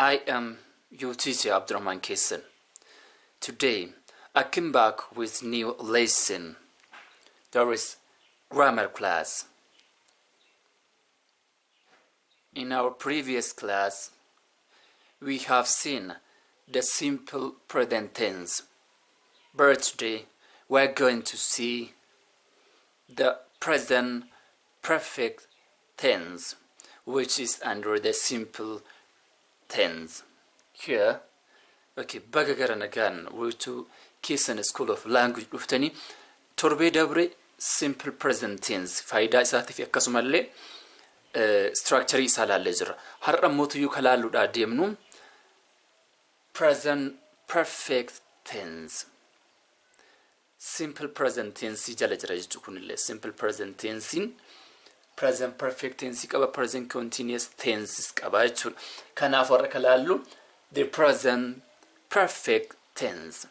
I am your teacher Abdurrahman Kesan. Today I came back with new lesson. There is grammar class. In our previous class we have seen the simple present tense, but today we are going to see the present perfect tense, which is under the simple tense. Here, okay, bagagaran again, we're to Kesan School of Language dhuftani torbe dabre simple present tense faayida isaatiif akkasumallee structure isaa laalle jira. Har'a mootu kalaaluudha deemnu present perfect tense. Simple present tense jala jira jechuun kunillee simple present tense present perfect tense qaba present continuous tense qaba jechuudha. Kanaaf warra kalaallu the present perfect tense.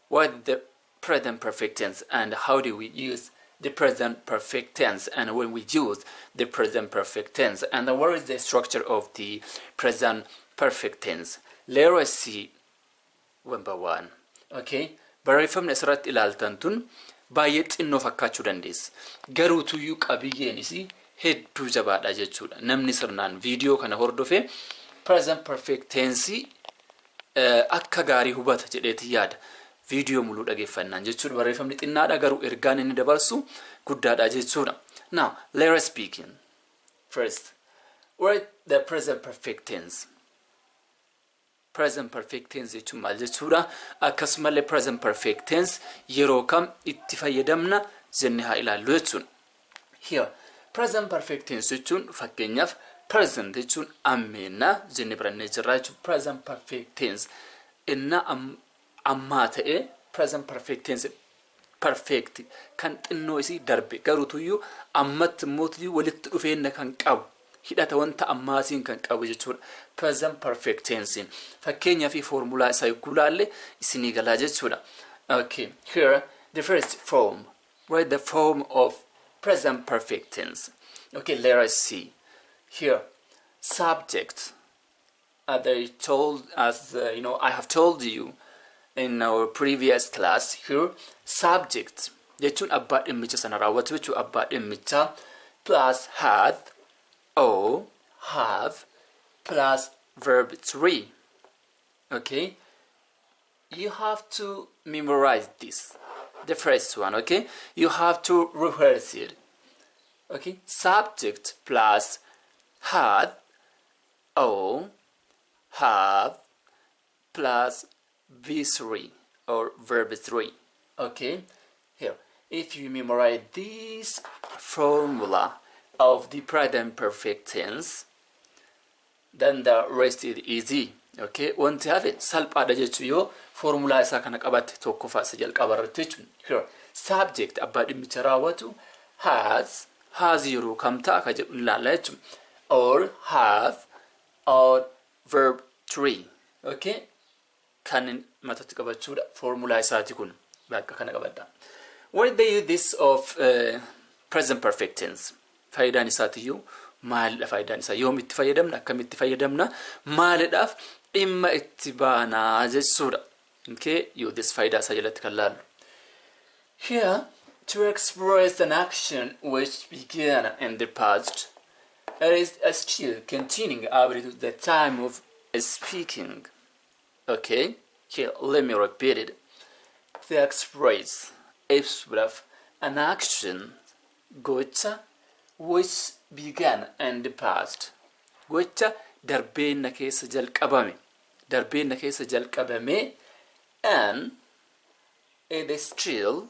What the present perfect tense and how do we use the present perfect tense, and when we use the present perfect tense, and what is the structure of the present perfect tense? Let us see one by one. Okay, barreeffamni asirratti ilaaltan tun baay'ee xinnoo fakkaachuu dandeessa. Garuu tuyyuu qabiyyeen isii hedduu jabaadha jechuudha. Namni sirnaan viidiyoo kana hordofee present perfect tense akka gaarii hubata jedheeti yaada. Video mulu dhageeffannaan jechuudha. Barreeffamni xinnaadha garuu ergaan inni dabarsu guddaadha jechuudha. Now, let us begin. First, write the present perfect tense. Present perfect tense jechuun maal jechuudha? Akkasumallee present perfect tense yeroo kam itti fayyadamna jennee haa ilaallu jechuudha. Here, present perfect tense jechuun fakkeenyaaf present jechuun ammeena jennee barannee jirra jechuudha. Present perfect tense inna amma ta'e present perfect tense perfect kan xinnoo isii darbe garuu tuyyuu ammatti mootii walitti dhufeenna kan qabu hidhata wanta ammaatiin kan qabu jechuudha. Present perfect tense fakkeenyaa fi formula isaa gulaalle isinii galaa jechuudha. Okay, here the first form. Write the form of present perfect tense. Okay, let us see. Here, subject. They told us, I have told you in our previous class. Here, subject jechuun abbaa dhimmicha sana raawwatu jechuun abbaa dhimmicha plus had or have plus verb 3. Okay, you have to memorize this, the first one. Okay, you have to rehearse it. Okay, subject plus had or have plus V3 or verb 3. Okay, here, if you memorize this formula of the present perfect tense, then the rest is easy. Okay, want to have it salphaadha jechuun yoo formula isaa kana qabatte tokko faasa jalqabarratti jechuun. Here, subject abbaa dhimmicha raawwatu has yeroo kam ta'a ka jedhu ilaalla jechuun, or have or verb 3. Okay, kan matatti qabachuudha formula isaati kun bakka kana qabadda. What they use this of present perfect tense? Faayidaan isaatiyyuu maalidha? Faayidaan isaa yoom itti fayyadamna, akkamitti fayyadamna, maalidhaaf dhimma itti baanaa jechuudha. Okay, use this faayidaa isaa jalatti kan laallu. Here, to express an action which began in the past, it is still continuing up to the time of speaking. Okay, here let me repeat it. To express an action gocha which began in the past. Gocha darbeenna keessa jalqabame and it is still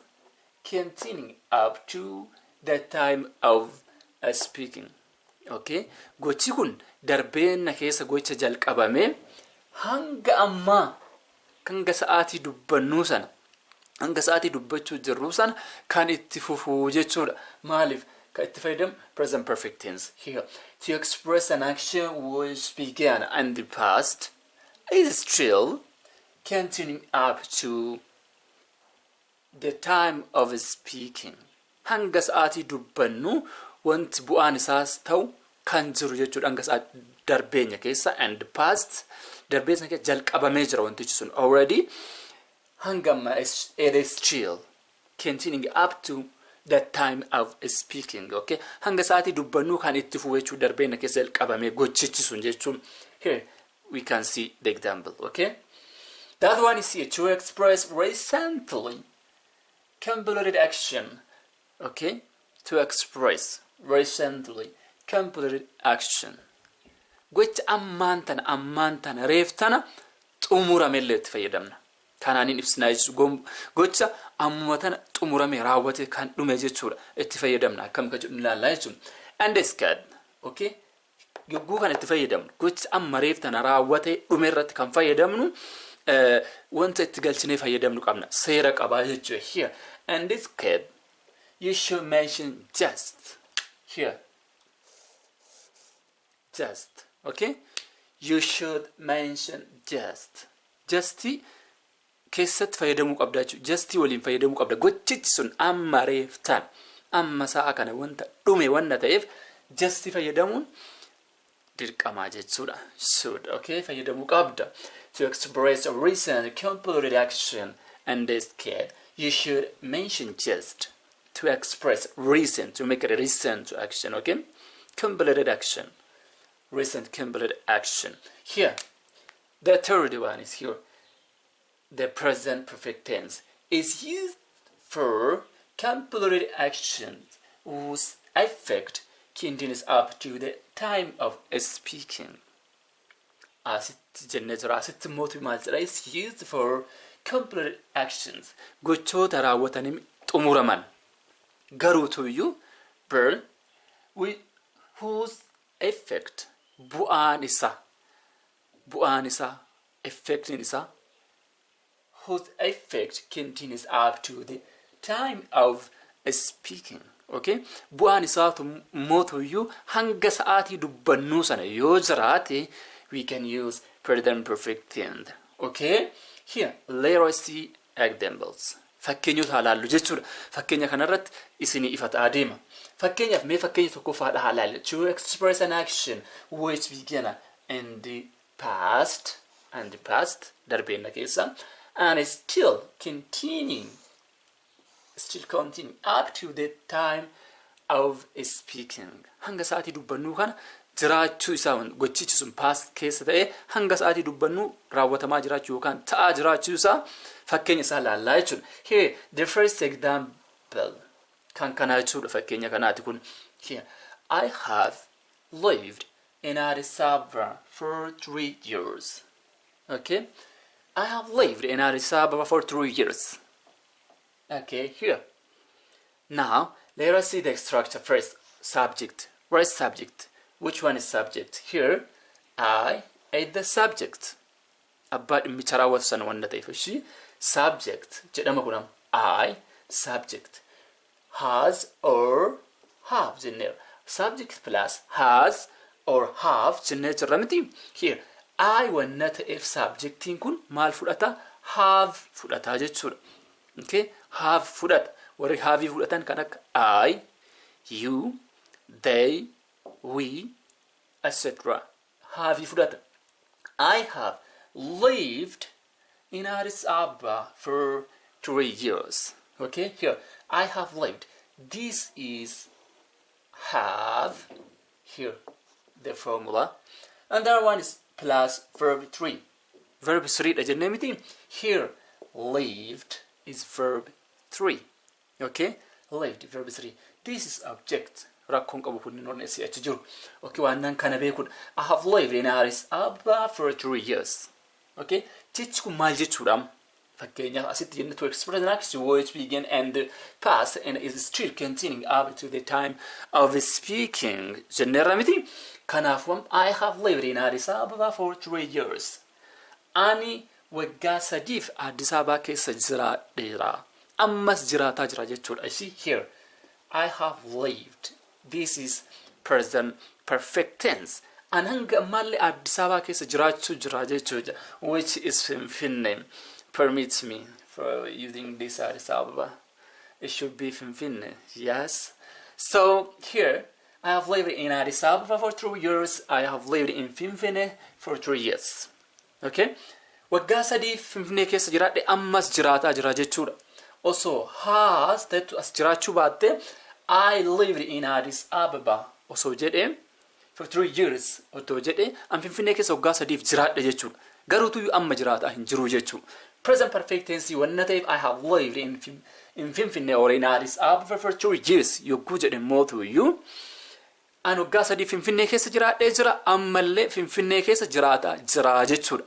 continuing up to the time of speaking. Okay, gochi kun darbeenna keessa gocha jalqabame hanga amma hanga sa'aatii dubbannu sana hanga sa'aatii dubbachuu jirru sana kan itti fufuu jechuudha. Maaliif ka itti fayyadam present perfect tense. Here, to express an action which began in the past is still continuing up to the time of speaking. Hanga sa'aatii dubbannu wanti bu'aan isaas ta'u kan jiru jechuudha. Hanga sa'aatii darbeenya keessa, and past darbeenya keessa jalqabamee jira wantichi sun already hangama it is still continuing up to that time of speaking. Okay, hanga saati dubbannu kan itti fuwechu darbeenya keessa jalqabamee gochichi sun jechuun. Here we can see the example. Okay, that one is here to express recently completed action. Okay, to express recently completed action. Gocha ammaan tana reef tana xumuramellee itti fayyadamna. Kanaanin ibsinaa jechuudha. Gocha amma tana xumurame raawwate kan dhume jechuudha itti fayyadamna. Akkam ka jedhu ilaallaa jechuudha. And this card. Okay, yogguu kan itti fayyadamnu gocha amma reef tana raawwate dhume irratti kan fayyadamnu wanta itti galchinee fayyadamnu qabna. Seera qabaa jechuudha. Here and this card you should mention just. Here just. Okay, you should mention just. Justy keessatti fayyadamuu qabda jechuudha. Justy waliin fayyadamuu qabda. Gochichi sun amma reeftan amma sa'a kana wanta dhume wanna ta'eef justy fayyadamuun dirqamaa jechuudha. Should. Okay, fayyadamuu qabda to express a recent completed action. And this case you should mention just to express recent, to make it a recent action. Okay, completed action, recent completed action. Here the third one is here. The present perfect tense is used for completed actions whose effect continues up to the time of speaking. As it is used for completed actions. Gochoota raawwatanii xumuraman garuu tuyyuu burn with whose effect bu'aan isa effectin isa whose effect continues up to the time of speaking. Okay, bu'aan isaa mootuyyuu hanga sa'aatii dubbannuu sana yoo jiraate we can use present perfect tense. Okay, here let us see examples. Fakkeenyota halaallu jechuudha. Fakkeenya kanarratti isinii ifa ta'aa deema. Fakkeenyaaf mee fakkeenya tokkoffaadha halaallu. To express an action which began in the past darbeenna keessa and is still continuing up to the time of speaking. Hanga sa'aatii dubbannuu kana jiraachuu isaa gochichi sun past keessa ta'e hanga sa'aatii dubbannuu raawwatamaa jiraachuu yookaan ta'aa jiraachuu isaa fakkeenya isaa laallaa jechuudha. Here the first example kan kana jechuudha. Fakkeenya kanaati kun. Here I have lived in Addis Ababa for 3 years. Okay, I have lived in Addis Ababa for 3 years. Okay, here now let us see the structure first. Subject. Where is subject? Which one is subject? Here I ate the subject. Abbaa dhimmicha raawwatu sana wanta ta'eef ishii subject jedhama kunam. I subject has or have jennee subject plus has or have jennee jirra miti. Here I wanna ta'eef subjectiin kun maal fudhata? Have fudhata jechuudha. Okay, have fudhata. Warri have fudhatan kan akka I, you, they, we, etc. Have fudhata. I have lived in Addis Ababa for 3 years. Okay, here I have lived. This is have. Here the formula. And that one is plus verb 3. Verb 3 da jennee miti. Here lived is verb 3. Okay, lived verb 3. This is object. Rakkoon qabu kun noon esi achi jiru. Okay, waan kana beekudha. I have lived in Addis Ababa for 3 years. Okay, jechi kun maal jechuudha? Fakkeenyaaf asitti jenne to express an action which began in the past and is still continuing up to the time of speaking. Jenneerra miti. Kanaafuu I have lived in Addis Ababa for 3 years. Ani waggaa sadiif Addis Ababa keessa jiraadheera. Ammas jiraataa jira jechuudha. See here, I have lived. This is present perfect tense. An hanga ammallee Addis Ababa keessa jiraachuu jira jechuudha. Which is Finfinne. Permits me for using this Addis Ababa. It should be Finfinne. Yes. So here, I have lived in Addis Ababa for 3 years. I have lived in Finfinnee for 3 years. Okay? Waggaa sadii Finfinnee keessa jiraadhe ammas jiraataa jira jechuudha. Osoo has ta'etu as jiraachuu baatte I lived in Addis Ababa osoo jedhee for 3 years otoo jedhee an Finfinnee keessa waggaa sadiif jiraadhe jechuudha. Garuutu amma jiraataa hin jiru jechuudha. Present perfect tense wanna ta'eef I have lived in Finfinnee or in Addis Ababa for 3 years yogguu jedhe mootu iyyuu an waggaa sadii Finfinnee keessa jiraadhee jira ammallee Finfinnee keessa jiraataa jira jechuudha.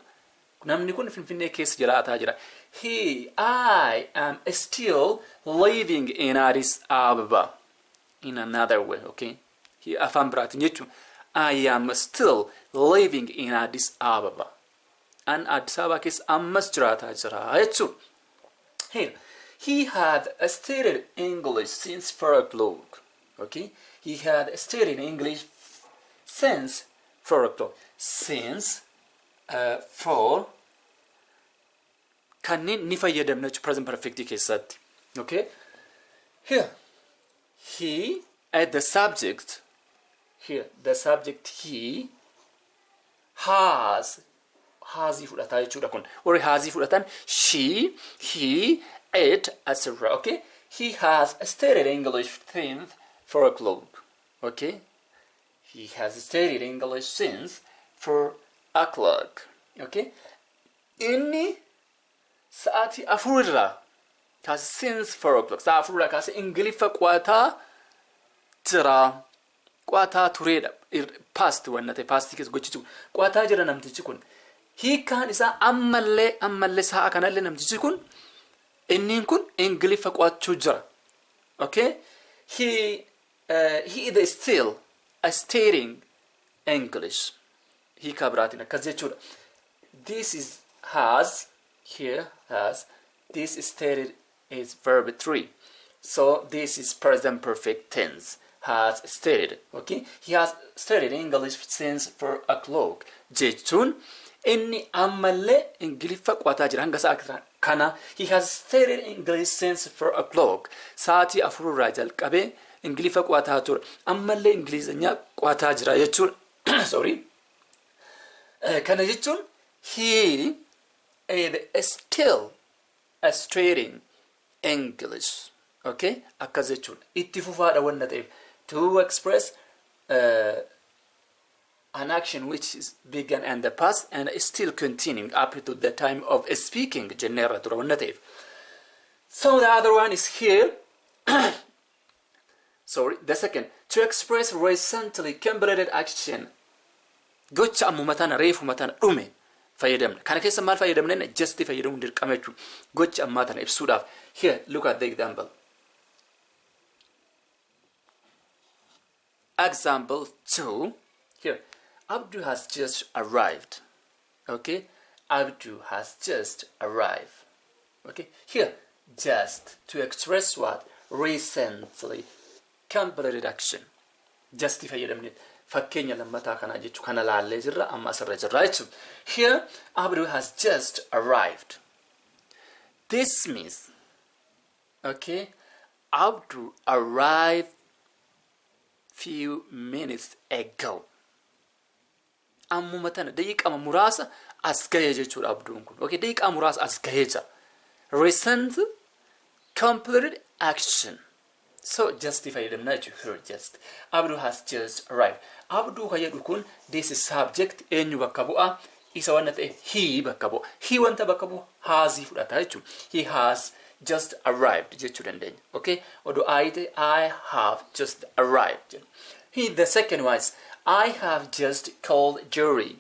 Namni kun Finfinnee keessa jiraataa jira. I am still living in Addis Ababa. In another way, okay? Afaan biraatiin jechuun I am still living in Addis Ababa. An Addis Ababa keessa ammas jiraataa jira jechuudha. Here, he had studied English since 4 o'clock. Okay? He had studied English since 4 o'clock. Since 4 kanneen ni fayyadamna present perfect keessatti. Okay? Here, he at the subject. Here, the subject he has fudhataa jechuudha kun. Or has fudhatan she, he, it, etc. Okay? He has studied English since 4 o'clock. Okay? He has studied English since 4 o'clock. Okay? Inni sa'ati afurra kaas since 4 o'clock. Sa'a afurra kaas Ingiliffa qo'ataa jira. Qo'ataa tureedha. Past wanna ta'e past keessa gochichu. Qo'ataa jira namtichi kun. Hiikaan isaa ammallee sa'a kanallee namtichi kun inniin kun Ingiliffa qo'achuu jira. Okay? He is still studying English. He kabraatiin akkas jechuudha. This is has. Here has. This studied is verb 3. So this is present perfect tense. Has studied. Okay? He has studied English since 4 o'clock. Jechuun inni ammallee Ingiliffa qo'ataa jira hanga sa'a kana. He has studied English since 4 o'clock. Sa'atii afurraa jalqabee Ingiliffa qo'ataa ture. Ammallee Ingilizanya qo'ataa jira jechuudha. Sorry. Kana jechuun he is still studying English. Okay? Akkas jechuudha. Itti fufaadha wanna ta'eef. To express an action which is began in the past and is still continuing up to the time of speaking. Jenneerra tura wanna ta'eef. So the other one is here. Sorry, the second. To express recently completed action. Gocha ammuma tana reefuma tana dhume fayyadamna. Kana keessa maal fayyadamna? Just fayyadamuun dirqama jechuudha. Gocha ammaa tana ibsuudhaaf. Here, look at the example. Example 2. Here, Abdu has just arrived. Okay? Abdu has just arrived. Okay? Here, just to express what? Recently completed action. Just fayyadamne. Fakkeenya lammataa kana jechu kana laallee jirra amma asirra jirra jechu. Here, Abdu has just arrived. This means, okay, Abdu arrived few minutes ago. Ammuma tana daqiiqama muraasa as gahee jechuudha Abduun kun. Okay, daqiiqaa muraasa as gahee jira. Recent completed action. So justify them not here just. Abdu has just arrived. Abdu kayadu kun this is subject enyu bakka bu'a. Isa wanna ta'e he bakka bu'a. He wanta bakka bu'a hazi fudhata jechuudha. He has just arrived jechu dandeenya. Okay? Odo I have just arrived. The second one is I have just called jury.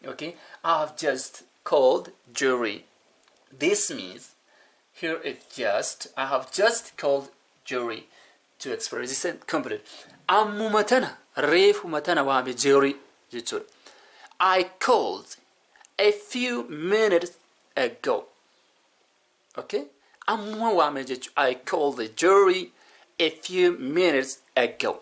Okay? I have just called jury. This means here it just I have just called jury to express this complete. Ammumatana reefumatana waame jury jechuudha. I called a few minutes ago. Okay? Amma waame jechu I called the jury a few minutes ago.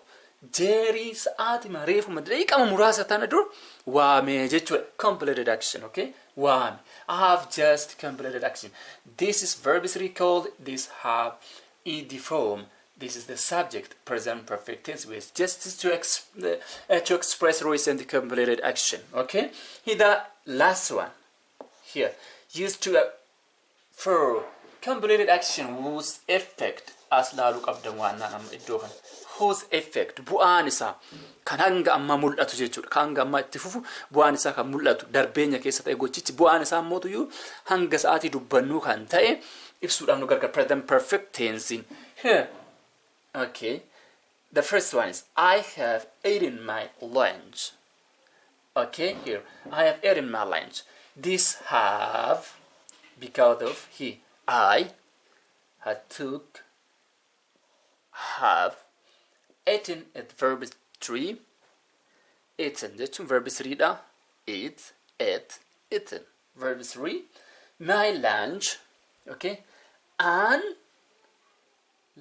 Jerry sa'aati mareefuma daqiiqama muraasa tana dur waame jechuudha. Completed action. Okay? Waame. I have just completed action. This is verb 3 called this have ed form This is the subject, present perfect tense, with just to express recent completed action. Okay, here the last one here used to for completed action whose effect as laalu qabdan waan nama iddoo kana whose effect bu'aan isaa kan hanga amma mul'atu jechuudha. Kan hanga amma itti fufu bu'aan isaa kan mul'atu darbeenya keessa ta'e gochichi bu'aan isaa mootuyyuu hanga sa'aatii dubbannuu kan ta'e ibsuudhaaf nu gargaara present perfect tense here. Okay, the first one is I have eaten my lunch. Okay, here I have eaten my lunch. This have because of he. I had took have eaten at verb 3. Eaten jechuun verb 3 dha. Eat, ate, eaten verb 3. My lunch. Okay, and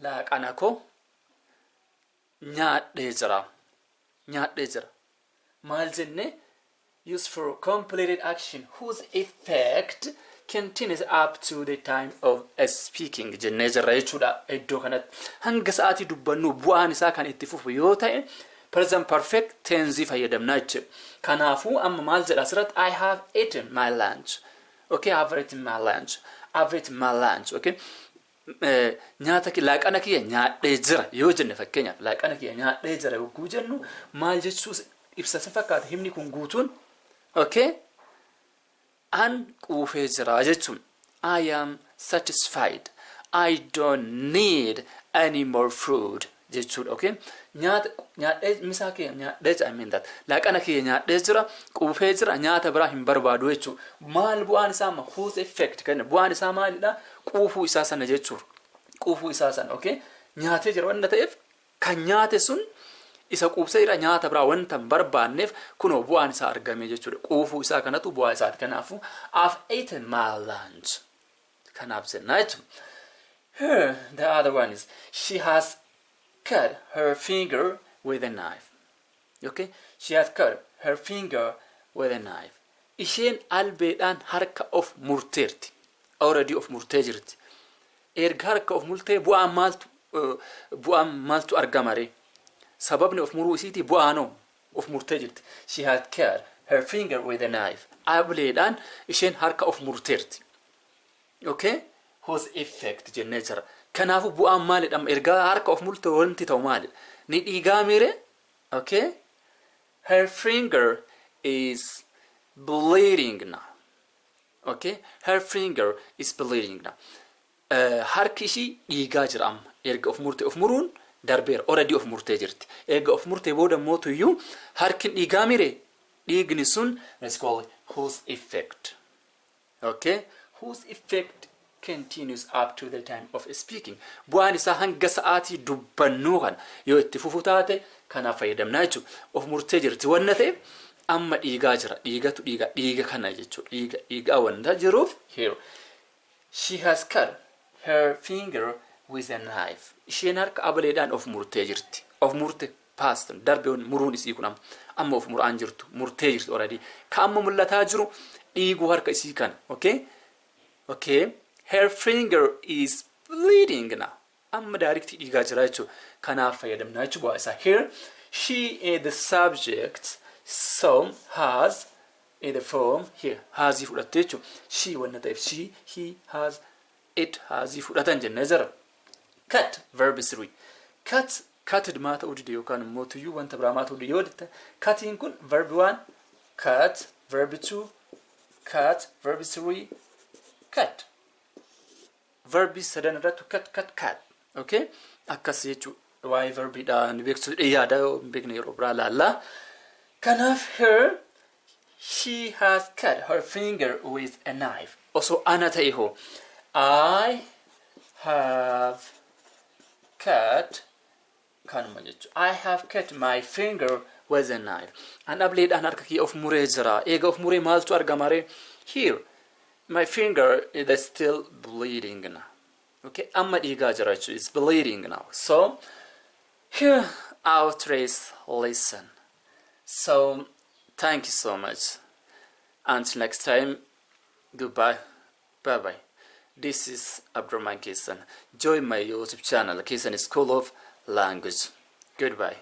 laaqana koo nyaadhee jira. Nyaadhee jira. Maal jenne used for completed action whose effect continues up to the time of speaking. Jennee jirra jechuudha iddoo kanatti hanga sa'aatii dubbannu bu'aan isaa kan itti fufu yoo ta'e present perfect tense fayyadamna jechuudha. Kanaafuu amma maal jedha asirratti I have eaten my lunch. Okay, I have eaten my lunch. I have eaten my lunch. Okay, nyaata laaqana kiyya nyaadhee jira yoo jenne fakkeenyaaf laaqana kiyya nyaadhee jira yogguu jennu maal jechuu ibsa fakkaata himni kun guutuun. Okay, an quufee jira jechuun I am satisfied. I don't need any more food jechuudha. Okay, nyaadhee misaa kiyya nyaadhee I mean that laaqana kiyya nyaadhee jira quufee jira nyaata biraa hin barbaadu jechuudha. Maal bu'aan isaa ma whose effect kenna bu'aan isaa maalidha? Quufuu isaa sana jechuudha. Quufuu isaa sana. Okay, nyaatee jira wanta ta'eef kan nyaate sun isa quubseera nyaata biraa wanta barbaanneef kunoo bu'aan isaa argame jechuudha. Quufuu isaa kanatu bu'aa isaati. Kanaafuu I've eaten my lunch. Kanaaf jenna jechuudha. The other one is she has cut her finger with a knife. Okay, she has cut her finger with a knife. Isheen albeedhaan harka of murteerti. Already of murtee jirti. Erga harka of murtee bu'aan maaltu argamare? Sababni of muruu isiiti bu'aanoo of murtee jirti. She had cut her finger with a knife. Ableedhaan isheen harka of murteerti. Okay, whose effect jennee jira. Kanaafuu bu'aan maalidha? Erga harka of murtee wanti ta'u maalidha? Ni dhiigaa mire? Okay, her finger is bleeding now. Okay, her finger is bleeding now. Harki ishii dhiigaa jira amma. Erga of murtee of muruun darbeera. Already of murtee jirti. Erga of murtee booda mootuyyuu harkin dhiigaa mire? Dhiigni sun let's call it whose effect. Okay, whose effect continues up to the time of speaking. Bu'aan isaa hanga sa'aatii dubbannuu kana yoo itti fufu taate kanaaf fayyadamna jechuudha. Of murtee jirti wanna ta'eef amma dhiigaa jira. Dhiigatu dhiiga kana jechuudha. Dhiigaa wanta jiruuf here. She has cut her finger with a knife. Isheen harka abaleedhaan of murtee jirti. Of murtee past darbeewwan muruun isii kun amma of muraan jirtu. Murtee jirti already. Ka amma mul'ataa jiru dhiiguu harka isii kana. Okay? Okay. Her finger is bleeding now. Amma directly dhiigaa jira jechuudha. Kanaaf fayyadamna jechuudha bu'aa isaa. Here she is the subject. So has in the form here has fudhatte jechuudha. She wanna ta'eef she, he, has, it has fudhatan jennee jira. Cut verb 3. Cutted maa ta'uu dide yookaan immoo tuyyuu wanta biraa maa ta'uu dide yoo jette cutting kun verb 1 cut verb 2 cut verb 3 cut verb 7 irratti cut. Okay, akkas jechuudha. Waa'ee verbiidhaan beeksisuu yaada beekne yeroo biraa laallaa. Kanaaf here she has cut her finger with a knife. Also ana ta'e hoo I have cut kanuma jechuudha. I have cut my finger with a knife. An ableedhaan harka kiyya of muree jira. Eega of muree maaltu argamare? Here my finger is still bleeding now. Okay, amma dhiigaa jira jechuudha. It's bleeding now. So here our trace listen. So thank you so much. Until next time, goodbye. Bye bye. This is Abdurrahman Kesan. Join my YouTube channel, Kesan School of Language. Goodbye.